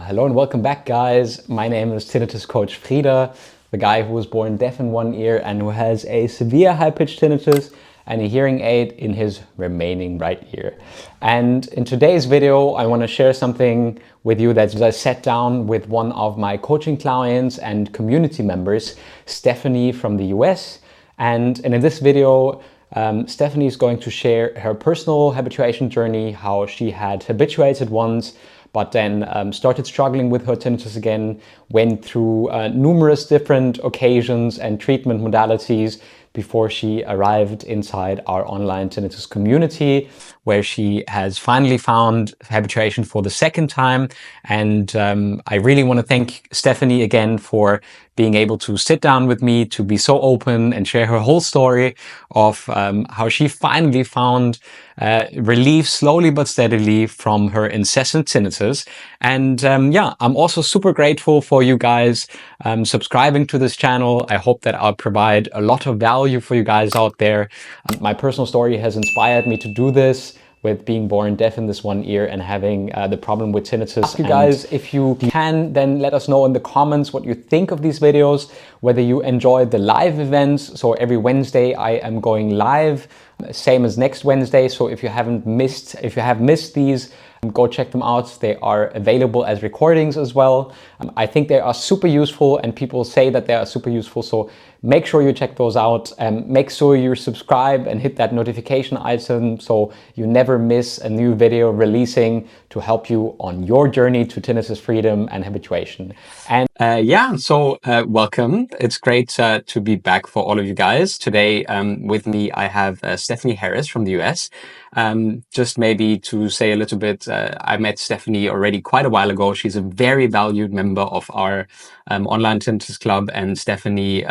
Hello and welcome back, guys. My name is Tinnitus Coach Frieda, the guy who was born deaf in one ear and who has a severe high-pitched tinnitus and a hearing aid in his remaining right ear. And in today's video, I want to share something with you that I sat down with one of my coaching clients and community members, Stephanie from the US. And in this video, Stephanie is going to share her personal habituation journey, how she had habituated once, but then started struggling with her tinnitus again, went through numerous different occasions and treatment modalities before she arrived inside our online tinnitus community, where she has finally found habituation for the second time. And I really want to thank Stephanie again for being able to sit down with me, to be so open and share her whole story of how she finally found relief slowly but steadily from her incessant tinnitus. And I'm also super grateful for you guys subscribing to this channel. I hope that I'll provide a lot of value for you guys out there. My personal story has inspired me to do this, with being born deaf in this one ear and having the problem with tinnitus. You guys, if you can, then let us know in the comments what you think of these videos, whether you enjoy the live events. So every Wednesday I am going live, same as next Wednesday. So if you have missed these, go check them out. They are available as recordings as well. I think they are super useful and people say that they are super useful. So make sure you check those out. Make sure you subscribe and hit that notification item so you never miss a new video releasing to help you on your journey to tinnitus freedom and habituation. And welcome. It's great to be back for all of you guys. Today with me I have Stephanie Harris from the US. Just maybe to say a little bit, I met Stephanie already quite a while ago. She's a very valued member of our online Tinnitus Club, and Stephanie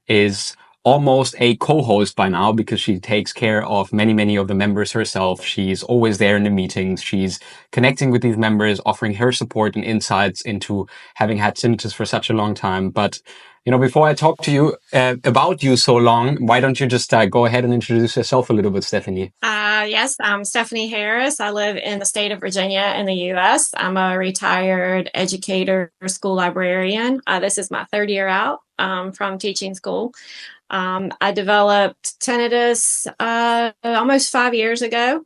is almost a co-host by now because she takes care of many of the members herself. She's always there in the meetings. She's connecting with these members, offering her support and insights into having had tinnitus for such a long time. But before I talk to you about you so long, why don't you just go ahead and introduce yourself a little bit, Stephanie? Yes, I'm Stephanie Harris. I live in the state of Virginia in the U.S. I'm a retired educator, school librarian. This is my third year out from teaching school. I developed tinnitus almost 5 years ago.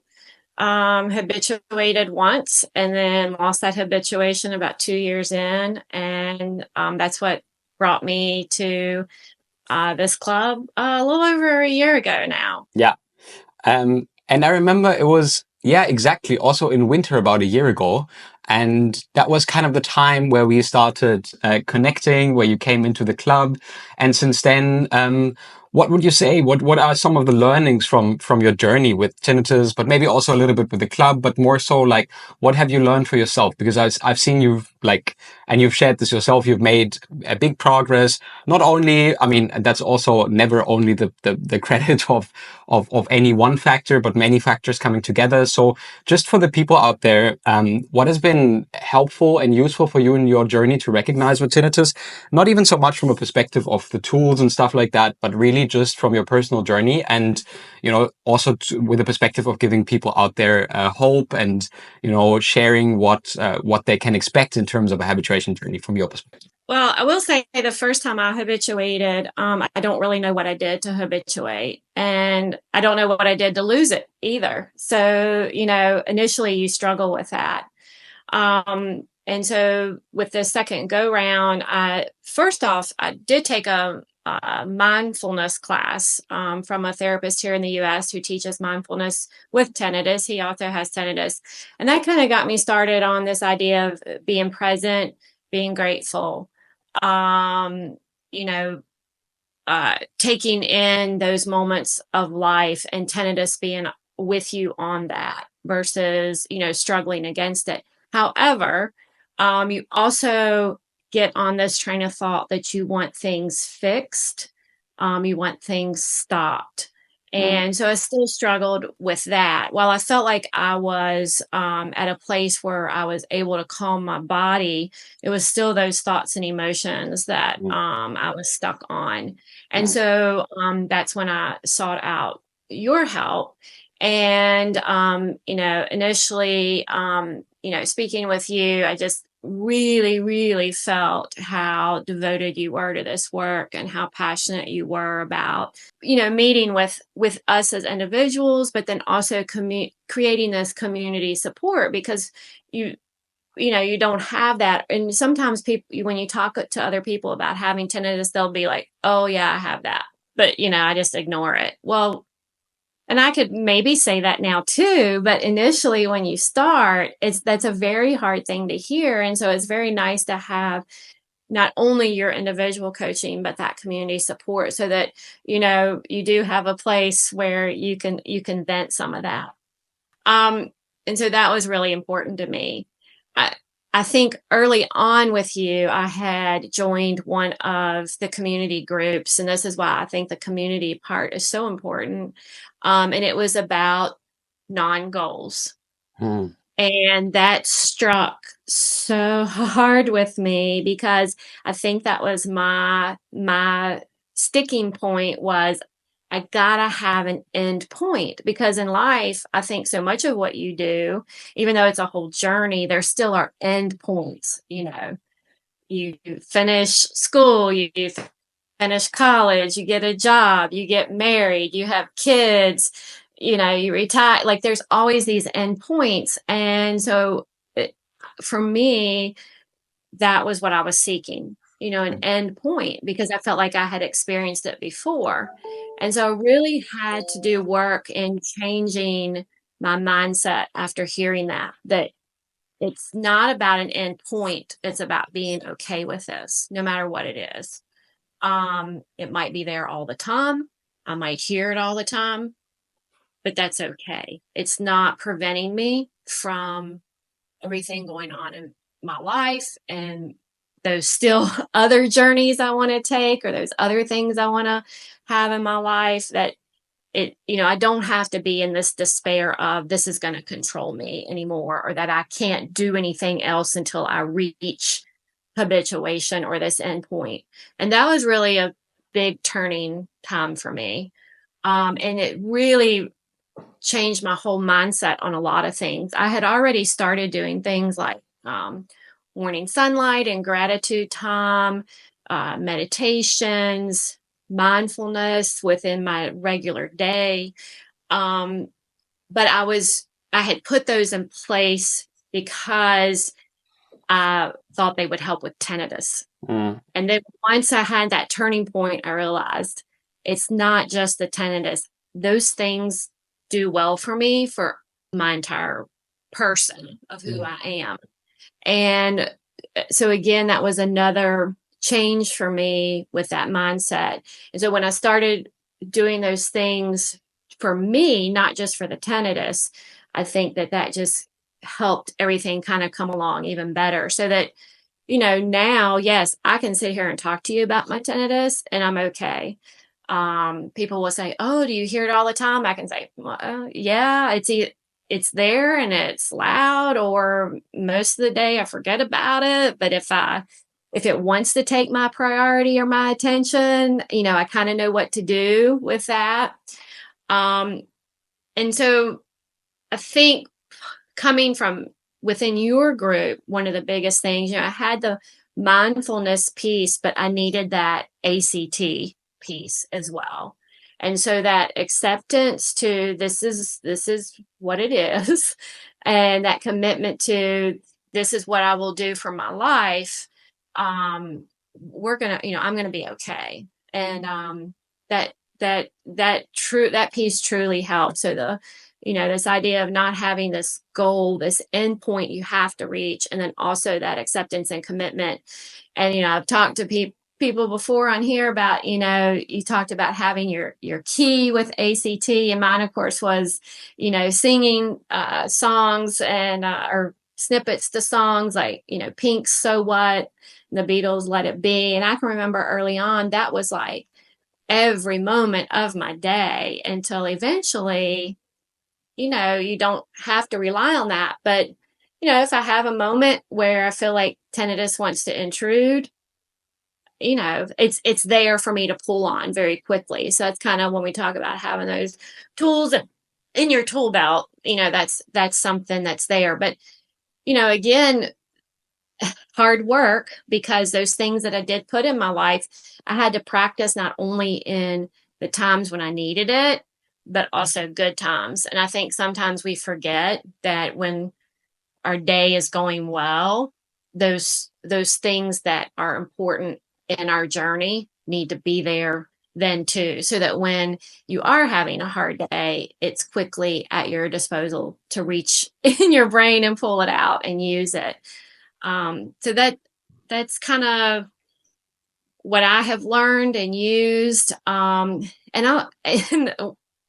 Habituated once and then lost that habituation about 2 years in. And that's what brought me to this club a little over a year ago now. Yeah. And I remember it was, exactly, also in winter about a year ago. And that was kind of the time where we started connecting, where you came into the club. And since then, what would you say? What are some of the learnings from your journey with tinnitus, but maybe also a little bit with the club, but more so like, what have you learned for yourself? Because I've seen you've and you've shared this yourself, you've made a big progress. Not only, I mean, that's also never only the credit of any one factor, but many factors coming together. So just for the people out there, what has been helpful and useful for you in your journey to recognize with tinnitus? Not even so much from a perspective of the tools and stuff like that, but really just from your personal journey, and also with the perspective of giving people out there hope and sharing what they can expect in terms of a habituation journey from your perspective. Well, I will say the first time I habituated, I don't really know what I did to habituate, and I don't know what I did to lose it either. So, initially you struggle with that. And so with the second go round, first off, I did take a mindfulness class from a therapist here in the U.S. who teaches mindfulness with tinnitus. He also has tinnitus. And that kind of got me started on this idea of being present, being grateful, taking in those moments of life and tinnitus being with you on that versus, struggling against it. However, you also get on this train of thought that you want things fixed, you want things stopped. And so I still struggled with that. While I felt like I was at a place where I was able to calm my body, it was still those thoughts and emotions that I was stuck on. And so that's when I sought out your help. And, initially, speaking with you, I just really, really felt how devoted you were to this work and how passionate you were about, meeting with us as individuals, but then also creating this community support, because you don't have that. And sometimes people, when you talk to other people about having tinnitus, they'll be like, oh yeah, I have that, but I just ignore it. Well, and I could maybe say that now too, but initially when you start, that's a very hard thing to hear. And so it's very nice to have not only your individual coaching, but that community support, so that, you do have a place where you can vent some of that. And so that was really important to me. I think early on with you, I had joined one of the community groups, and this is why I think the community part is so important. And it was about non-goals. And that struck so hard with me, because I think that was my sticking point was, I gotta have an end point, because in life, I think so much of what you do, even though it's a whole journey, there still are end points. You finish school, you finish college, you get a job, you get married, you have kids, you retire. Like, there's always these end points. And so for me, that was what I was seeking, an end point, because I felt like I had experienced it before. And so I really had to do work in changing my mindset after hearing that it's not about an end point. It's about being okay with this, no matter what it is. It might be there all the time. I might hear it all the time, but that's okay. It's not preventing me from everything going on in my life and those still other journeys I want to take, or those other things I want to have in my life, that I don't have to be in this despair of this is going to control me anymore, or that I can't do anything else until I reach habituation or this end point. And that was really a big turning time for me. And it really changed my whole mindset on a lot of things. I had already started doing things like morning sunlight and gratitude time, meditations, mindfulness within my regular day. But I had put those in place because I thought they would help with tinnitus. And then once I had that turning point, I realized it's not just the tinnitus. Those things do well for me for my entire person of who I am. And so again, that was another change for me with that mindset. And so when I started doing those things for me, not just for the tinnitus, I think that just helped everything kind of come along even better, so that, now, yes, I can sit here and talk to you about my tinnitus and I'm okay. People will say, oh, do you hear it all the time? I can say, well, yeah, it's there and it's loud, or most of the day I forget about it. But if it wants to take my priority or my attention, I kind of know what to do with that. And so I think coming from within your group, one of the biggest things, I had the mindfulness piece, but I needed that ACT piece as well. And so that acceptance to this is what it is, and that commitment to this is what I will do for my life. I'm gonna be okay. And that piece truly helped. So this idea of not having this goal, this end point you have to reach, and then also that acceptance and commitment. And I've talked to people before on here about, you talked about having your key with ACT, and mine, of course, was, singing songs and or snippets to songs like, Pink's So What, the Beatles' Let It Be. And I can remember early on that was like every moment of my day, until eventually, you don't have to rely on that. But, if I have a moment where I feel like tinnitus wants to intrude, it's there for me to pull on very quickly. So that's kind of when we talk about having those tools in your tool belt, that's something that's there. But, again, hard work, because those things that I did put in my life, I had to practice not only in the times when I needed it, but also good times. And I think sometimes we forget that when our day is going well, those things that are important in our journey need to be there then too, so that when you are having a hard day, it's quickly at your disposal to reach in your brain and pull it out and use it. So that's kind of what I have learned and used. And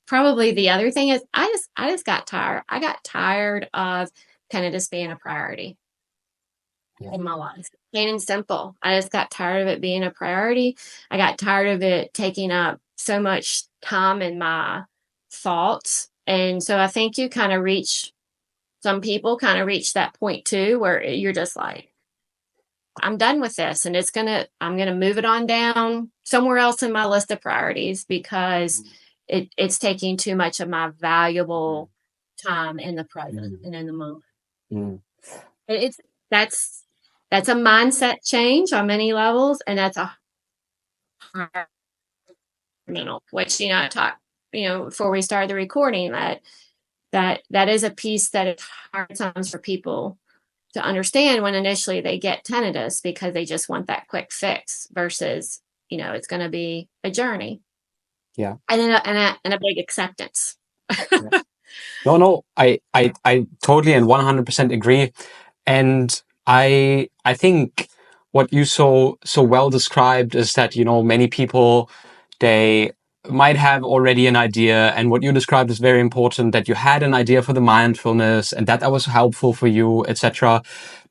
probably the other thing is I just got tired. I got tired of tinnitus being a priority in my life. Plain and simple. I just got tired of it being a priority. I got tired of it taking up so much time in my thoughts. And so I think some people kind of reach that point too, where you're just like, I'm done with this, and I'm going to move it on down somewhere else in my list of priorities, because it's taking too much of my valuable time in the present and in the moment. That's a mindset change on many levels, and that's a hard mental, which, I talked, before we started the recording, that is a piece that is hard sometimes for people to understand when initially they get tinnitus, because they just want that quick fix versus, it's going to be a journey. Yeah. And a big acceptance. Yeah. No, I totally and 100% agree. And I think what you so well described is that, many people, they might have already an idea, and what you described is very important, that you had an idea for the mindfulness and that was helpful for you, etc.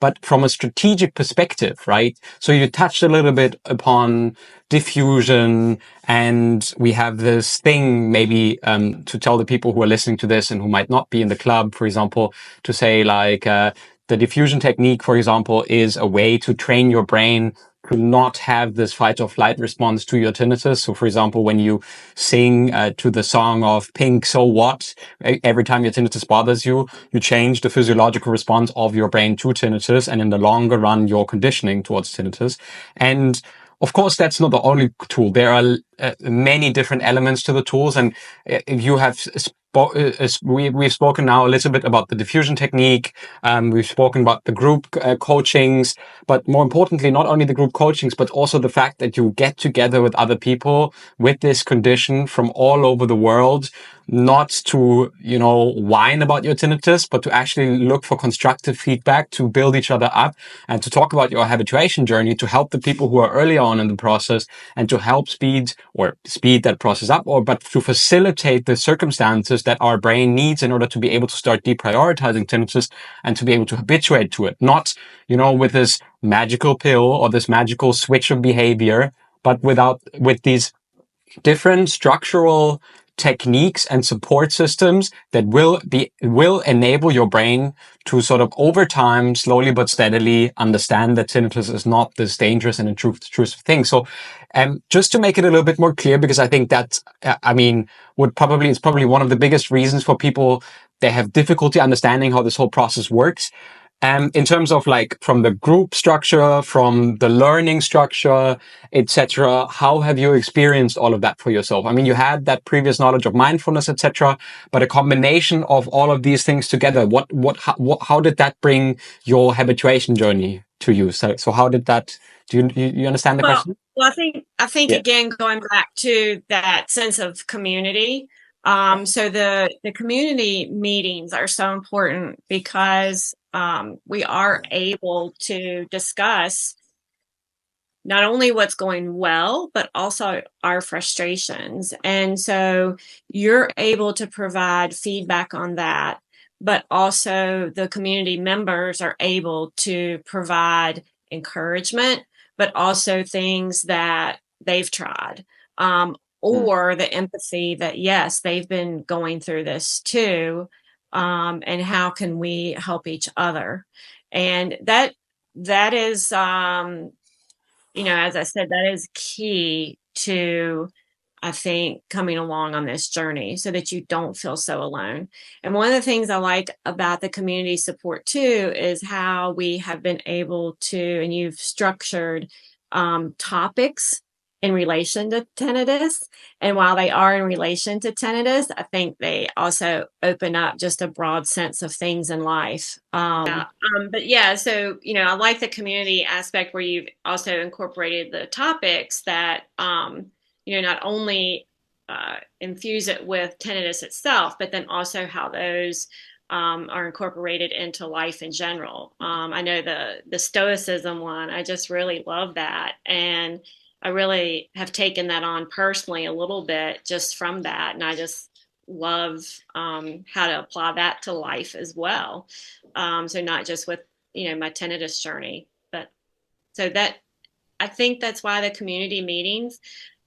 But from a strategic perspective, right? So you touched a little bit upon diffusion, and we have this thing maybe to tell the people who are listening to this and who might not be in the club, for example, to say like the diffusion technique, for example, is a way to train your brain to not have this fight or flight response to your tinnitus. So, for example, when you sing to the song of Pink, So What, every time your tinnitus bothers you, you change the physiological response of your brain to tinnitus, and in the longer run, you're conditioning towards tinnitus. And of course, that's not the only tool. There are many different elements to the tools, and you have we've spoken now a little bit about the diffusion technique. We've spoken about the group coachings, but more importantly, not only the group coachings, but also the fact that you get together with other people with this condition from all over the world, not to, whine about your tinnitus, but to actually look for constructive feedback, to build each other up, and to talk about your habituation journey, to help the people who are early on in the process, and to help speed that process up, but to facilitate the circumstances that our brain needs in order to be able to start deprioritizing tinnitus and to be able to habituate to it. Not, with this magical pill or this magical switch of behavior, but with these different structural techniques and support systems that will enable your brain to sort of over time, slowly but steadily, understand that tinnitus is not this dangerous and intrusive thing. So, just to make it a little bit more clear, because I think that, it's probably one of the biggest reasons for people, they have difficulty understanding how this whole process works. In terms of like from the group structure, from the learning structure, etc., how have you experienced all of that for yourself? I mean, you had that previous knowledge of mindfulness, etc., but a combination of all of these things together, how did that bring your habituation journey to you? So how did that? Do you understand the question? Well, I think again, going back to that sense of community. So the community meetings are so important, because we are able to discuss not only what's going well, but also our frustrations. And so you're able to provide feedback on that, but also the community members are able to provide encouragement, but also things that they've tried. Or the empathy that, yes, they've been going through this too. And how can we help each other? And that is, as I said, that is key to I think, coming along on this journey so that you don't feel so alone. And one of the things I like about the community support too is how we have been able to, and you've structured topics in relation to tinnitus. And while they are in relation to tinnitus, I think they also open up just a broad sense of things in life. But yeah, so, I like the community aspect where you've also incorporated the topics that, not only infuse it with tinnitus itself, but then also how those are incorporated into life in general. I know the stoicism one, I just really love that. And I really have taken that on personally a little bit just from that. And I just love how to apply that to life as well. So not just with, my tinnitus journey, but so that I think that's why the community meetings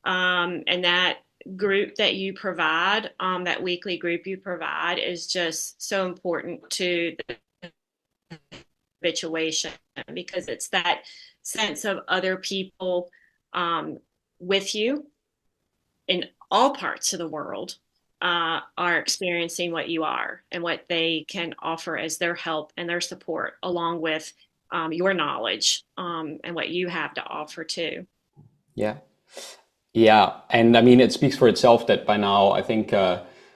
and that group that you provide, that weekly group you provide, is just so important to the habituation because it's that sense of other people with you in all parts of the world are experiencing what you are and what they can offer as their help and their support, along with your knowledge and what you have to offer too. Yeah. Yeah, and I mean, it speaks for itself that by now I think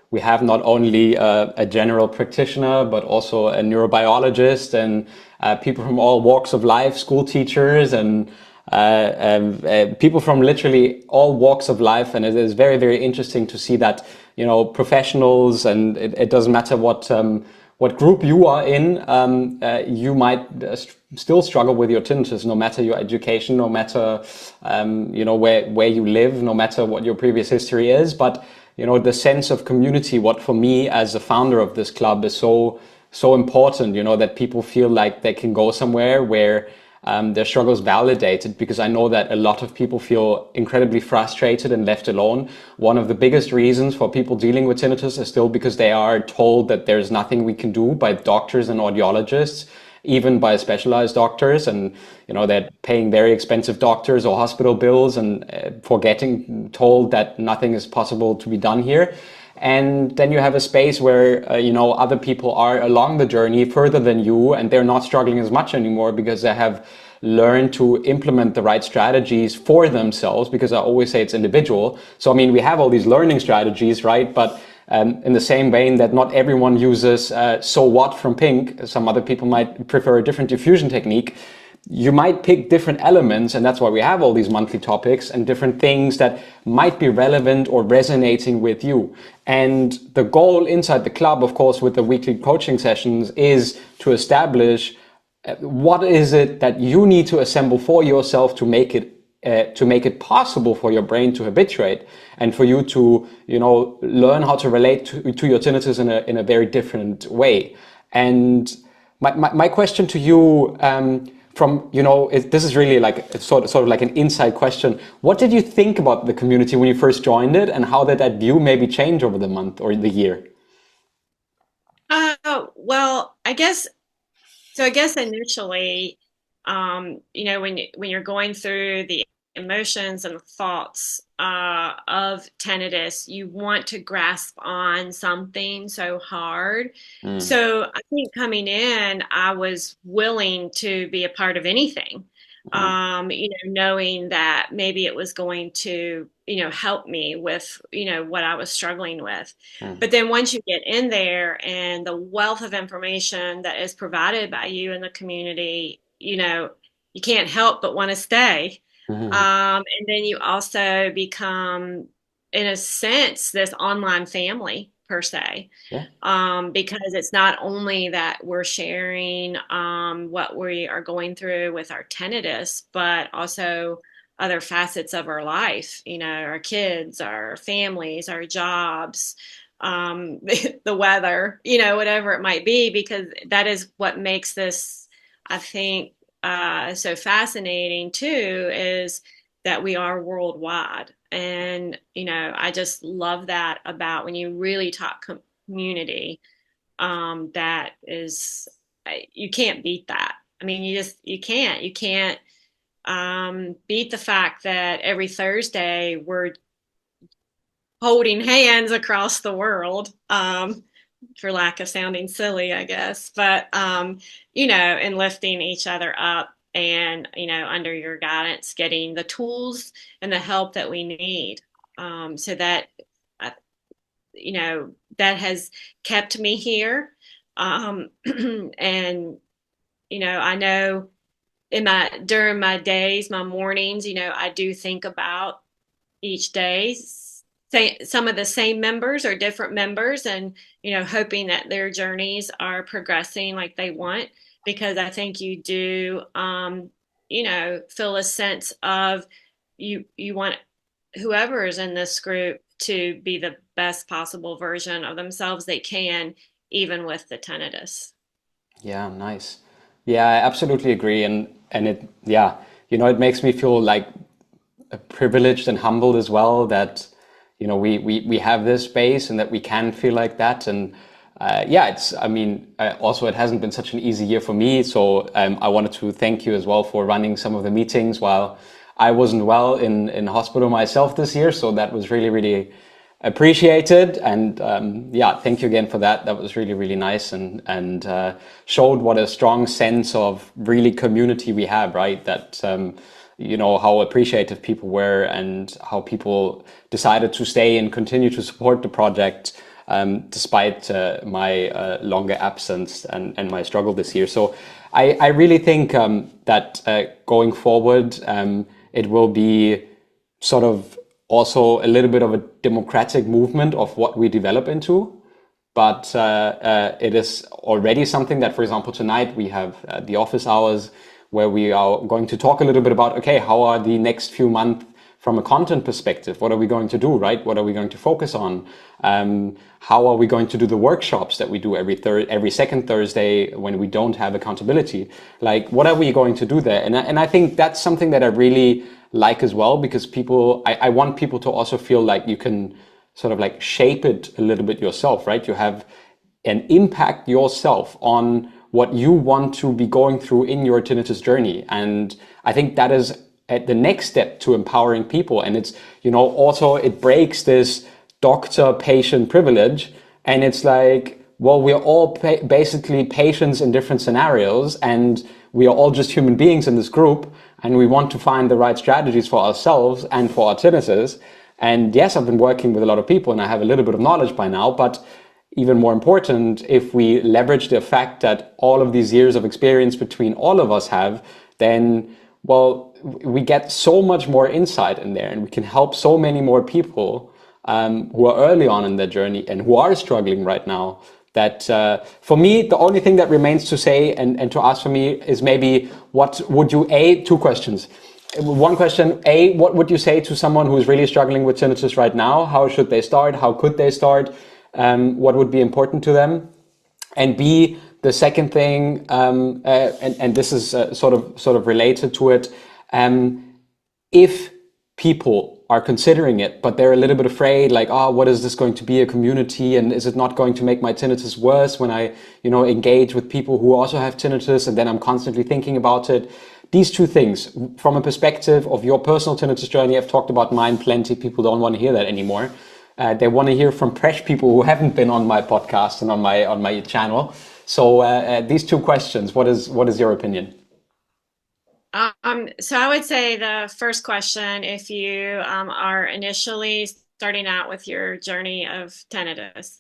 we have not only a general practitioner, but also a neurobiologist and people from all walks of life, school teachers and people from literally all walks of life. And it is very, very interesting to see that, professionals, and it doesn't matter what group you are in, you might still struggle with your tinnitus, no matter your education, no matter where you live, no matter what your previous history is. But the sense of community, what for me as a founder of this club is so important. That people feel like they can go somewhere where their struggles validated, because I know that a lot of people feel incredibly frustrated and left alone. One of the biggest reasons for people dealing with tinnitus is still because they are told that there's nothing we can do by doctors and audiologists, even by specialized doctors, and they're paying very expensive doctors or hospital bills and for getting told that nothing is possible to be done here. And then you have a space where, other people are along the journey further than you, and they're not struggling as much anymore because they have learned to implement the right strategies for themselves, because I always say it's individual. So, I mean, we have all these learning strategies, right? But in the same vein that not everyone uses So What from Pink, some other people might prefer a different diffusion technique. You might pick different elements, and that's why we have all these monthly topics and different things that might be relevant or resonating with you. And the goal inside the club, of course, with the weekly coaching sessions is to establish what is it that you need to assemble for yourself to make it possible for your brain to habituate and for you to learn how to relate to your tinnitus in a very different way. And my question to you, this is really like it's sort of like an inside question. What did you think about the community when you first joined it, and how did that view maybe change over the month or the year? Well, I guess initially, when you're going through the emotions and the thoughts of tinnitus, you want to grasp on something so hard. Mm. So I think coming in, I was willing to be a part of anything, Mm. knowing that maybe it was going to, help me with, what I was struggling with. Mm. But then once you get in there and the wealth of information that is provided by you in the community, you can't help but want to stay. Mm. And then you also become, in a sense, this online family per se, Yeah. because it's not only that we're sharing what we are going through with our tinnitus, but also other facets of our life, our kids, our families, our jobs, the weather, whatever it might be, because that is what makes this, I think, so fascinating too, is that we are worldwide. And, I just love that about when you really talk community, that is, you can't beat that. I mean, you can't beat the fact that every Thursday we're holding hands across the world, for lack of sounding silly, I guess. But, and lifting each other up and, under your guidance, getting the tools and the help that we need. So that, uh, that has kept me here. And, I know during my days, my mornings, I do think about each day, say some of the same members or different members, and hoping that their journeys are progressing like they want, because I think you do feel a sense of you want whoever is in this group to be the best possible version of themselves they can, even with the tinnitus. Yeah, nice. Yeah, I absolutely agree. And it, yeah, it makes me feel like privileged and humbled as well that, we have this space and that we can feel like that. And yeah, I mean, also it hasn't been such an easy year for me. So I wanted to thank you as well for running some of the meetings while I wasn't well in hospital myself this year. So that was really, really appreciated. And yeah, thank you again for that. That was really, really nice, and showed what a strong sense of really community we have, right? That how appreciative people were and how people decided to stay and continue to support the project despite my longer absence and my struggle this year. So I really think that going forward, it will be sort of also a little bit of a democratic movement of what we develop into. But it is already something that, for example, tonight we have the office hours where we are going to talk a little bit about, okay, how are the next few months from a content perspective? What are we going to do, right? What are we going to focus on? How are we going to do the workshops that we do every second Thursday when we don't have accountability? Like, what are we going to do there? And I think that's something that I really like as well, because I want people to also feel like you can sort of like shape it a little bit yourself, right? You have an impact yourself on what you want to be going through in your tinnitus journey. And I think that is at the next step to empowering people. And it's, also it breaks this doctor-patient privilege. And it's like, well, we're all basically patients in different scenarios, and we are all just human beings in this group, and we want to find the right strategies for ourselves and for our tinnitus. And yes, I've been working with a lot of people and I have a little bit of knowledge by now, but even more important, if we leverage the fact that all of these years of experience between all of us have, then, well, we get so much more insight in there, and we can help so many more people who are early on in their journey and who are struggling right now. That for me, the only thing that remains to say and to ask for me is maybe, what would you, two questions. One question, what would you say to someone who is really struggling with tinnitus right now? How should they start? How could they start? What would be important to them? And B, the second thing, and this is sort of related to it, if people are considering it, but they're a little bit afraid, like, oh, what is this going to be, a community? And is it not going to make my tinnitus worse when I, engage with people who also have tinnitus, and then I'm constantly thinking about it? These two things, from a perspective of your personal tinnitus journey, I've talked about mine plenty. People don't want to hear that anymore. They want to hear from fresh people who haven't been on my podcast and on my channel. So these two questions, what is your opinion? So I would say the first question, if you are initially starting out with your journey of tinnitus,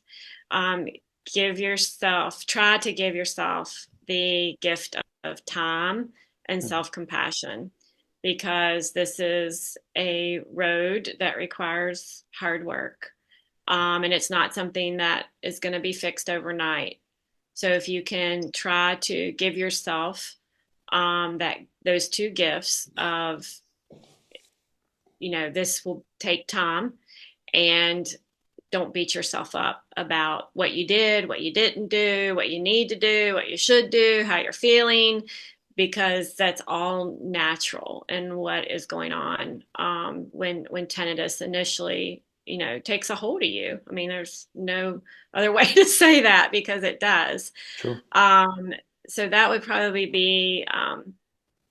try to give yourself the gift of time and self-compassion, because this is a road that requires hard work. And it's not something that is going to be fixed overnight. So if you can try to give yourself those two gifts of, this will take time, and don't beat yourself up about what you did, what you didn't do, what you need to do, what you should do, how you're feeling, because that's all natural and what is going on when tinnitus initially, takes a hold of you. I mean, there's no other way to say that, because it does. True. So that would probably be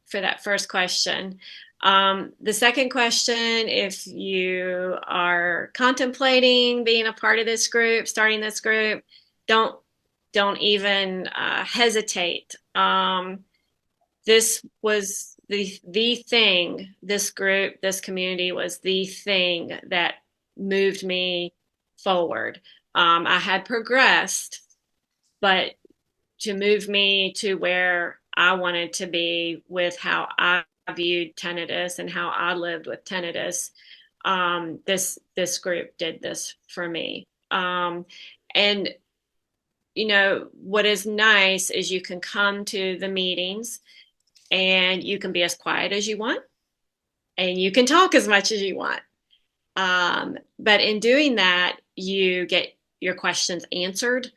for that first question. The second question, if you are contemplating being a part of this group, starting this group, don't don't even hesitate. This was the thing. This group, this community was the thing that moved me forward. I had progressed, but to move me to where I wanted to be with how I viewed tinnitus and how I lived with tinnitus, this group did this for me. And what is nice is you can come to the meetings and you can be as quiet as you want and you can talk as much as you want. But in doing that, you get your questions answered.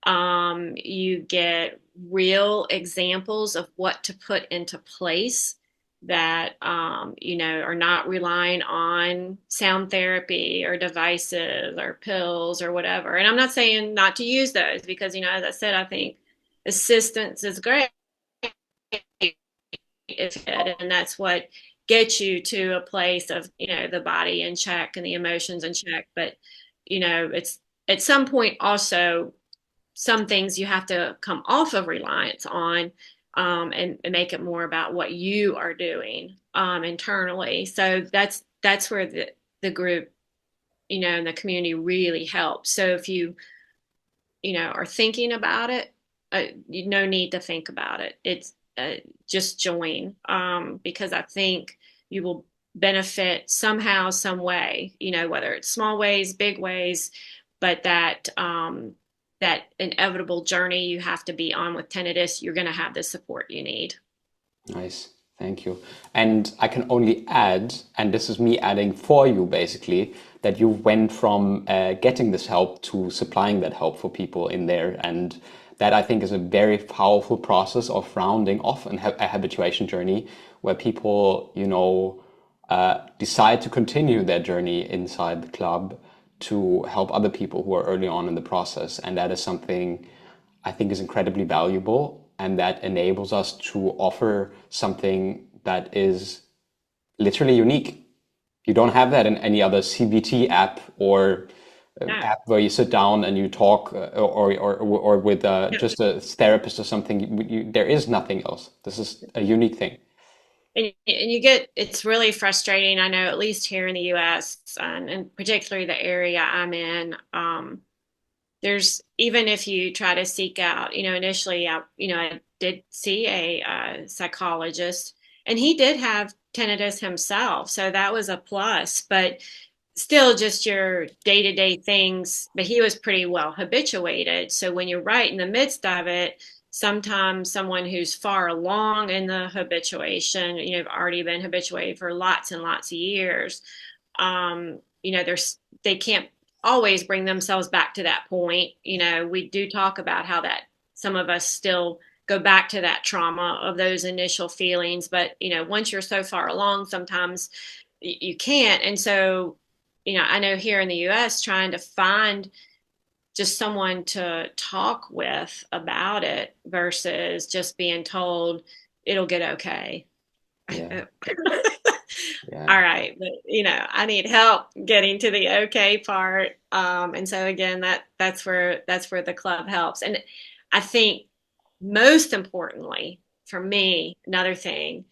You get real examples of what to put into place that, are not relying on sound therapy or devices or pills or whatever. And I'm not saying not to use those because, as I said, I think assistance is great and that's what gets you to a place of, the body in check and the emotions in check. But, it's at some point also some things you have to come off of reliance on and make it more about what you are doing internally. So that's where the group, and the community really helps. So if you, are thinking about it, no need to think about it. It's just join because I think you will benefit somehow, some way, whether it's small ways, big ways, but that inevitable journey you have to be on with tinnitus, you're going to have the support you need. Nice. Thank you. And I can only add, and this is me adding for you basically, that you went from getting this help to supplying that help for people in there. And that I think is a very powerful process of rounding off a habituation journey where people, decide to continue their journey inside the club to help other people who are early on in the process. And that is something I think is incredibly valuable and that enables us to offer something that is literally unique. You don't have that in any other CBT app or Yeah. app where you sit down and you talk or with just a therapist or something. There is nothing else. This is a unique thing. And you get, it's really frustrating. I know, at least here in the US, and particularly the area I'm in, there's, even if you try to seek out, initially, I did see a psychologist and he did have tinnitus himself. So that was a plus, but still just your day-to-day things. But he was pretty well habituated. So when you're right in the midst of it, sometimes someone who's far along in the habituation, already been habituated for lots and lots of years, they can't always bring themselves back to that point. We do talk about how that some of us still go back to that trauma of those initial feelings, but once you're so far along, sometimes you can't. And so, I know here in the US, trying to find just someone to talk with about it versus just being told it'll get okay. Yeah. Yeah. All right, but I need help getting to the okay part. And so again, that's where the club helps. And I think most importantly for me, another thing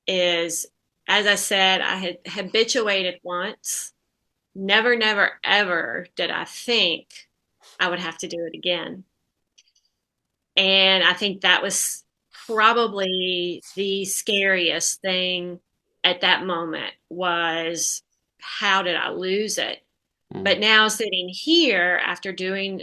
is, as I said, I had habituated once. Never, never, ever did I think I would have to do it again. And I think that was probably the scariest thing at that moment was, how did I lose it? But now sitting here after doing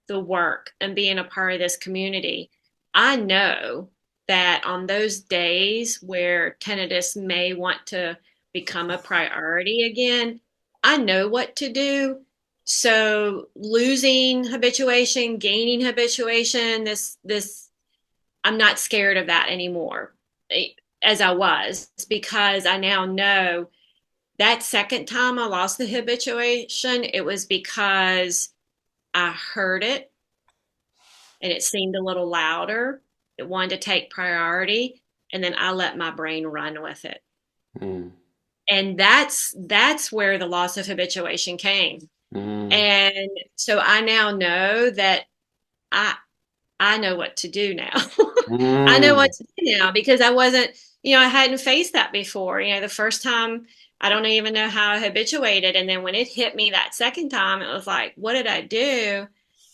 the work and being a part of this community, I know that on those days where tinnitus may want to become a priority again, I know what to do. So losing habituation, gaining habituation, this I'm not scared of that anymore as I was, because I now know that second time I lost the habituation, it was because I heard it and it seemed a little louder. It wanted to take priority. and then I let my brain run with it. Mm. And that's where the loss of habituation came. Mm. And so I now know that I I know what to do now. I know what Mm. to do now because I wasn't, I hadn't faced that before. The first time, I don't even know how I habituated. And then when it hit me that second time, it was like, what did I do?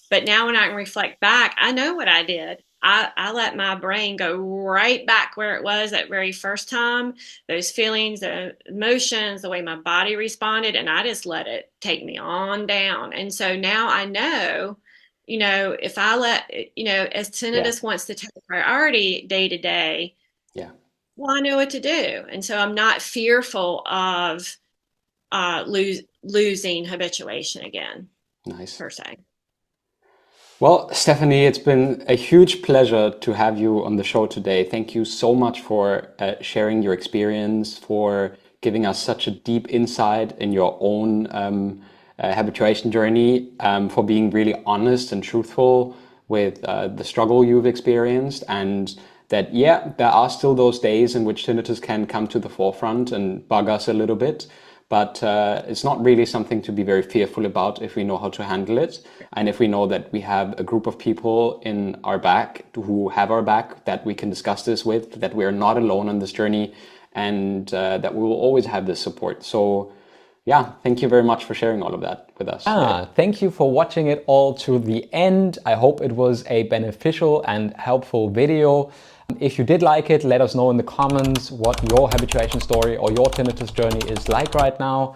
But now when I can reflect back, I know what I did. I let my brain go right back where it was that very first time, those feelings, the emotions, the way my body responded, and I just let it take me on down. And so now I know, if I let, as Yeah. tinnitus wants to take priority day to day, Yeah. well, I know what to do. And so I'm not fearful of losing habituation again, Nice. per se. Well, Stephanie, it's been a huge pleasure to have you on the show today. Thank you so much for sharing your experience, for giving us such a deep insight in your own habituation journey, for being really honest and truthful with the struggle you've experienced, and that, yeah, there are still those days in which tinnitus can come to the forefront and bug us a little bit. But it's not really something to be very fearful about if we know how to handle it. And if we know that we have a group of people in our back who have our back, that we can discuss this with, that we are not alone on this journey, and that we will always have this support. So yeah, thank you very much for sharing all of that with us today. Thank you for watching it all to the end. I hope it was a beneficial and helpful video. If you did like it, let us know in the comments what your habituation story or your tinnitus journey is like right now.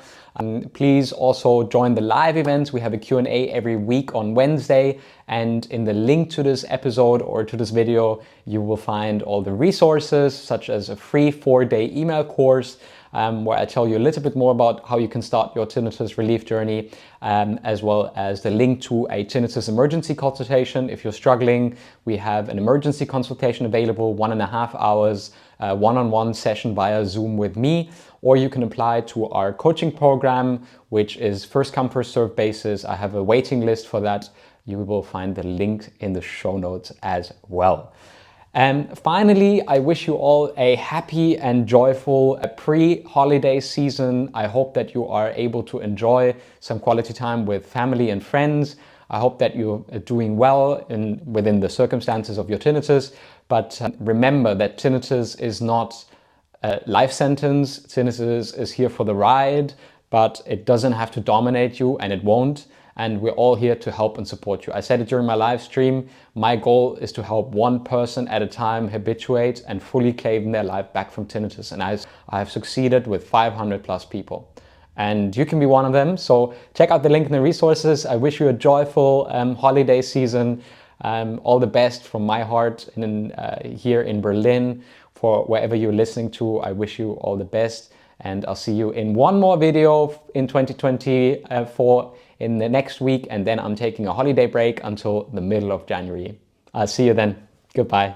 Please also join the live events. We have a Q&A every week on Wednesday, and in the link to this episode or to this video, you will find all the resources, such as a free 4-day email course, where I tell you a little bit more about how you can start your tinnitus relief journey, as well as the link to a tinnitus emergency consultation. If you're struggling, we have an emergency consultation available, 1.5 hours, one-on-one session via Zoom with me, or you can apply to our coaching program, which is first come, first served basis. I have a waiting list for that. You will find the link in the show notes as well. And finally, I wish you all a happy and joyful pre-holiday season. I hope that you are able to enjoy some quality time with family and friends. I hope that you're doing well within the circumstances of your tinnitus. But remember that tinnitus is not a life sentence. Tinnitus is here for the ride, but it doesn't have to dominate you, and it won't. And we're all here to help and support you. I said it during my live stream. My goal is to help one person at a time habituate and fully claim their life back from tinnitus. And I have succeeded with 500 plus people. And you can be one of them. So check out the link in the resources. I wish you a joyful holiday season. All the best from my heart here in Berlin. For wherever you're listening to, I wish you all the best. And I'll see you in one more video in 2024 in the next week. And then I'm taking a holiday break until the middle of January. I'll see you then. Goodbye.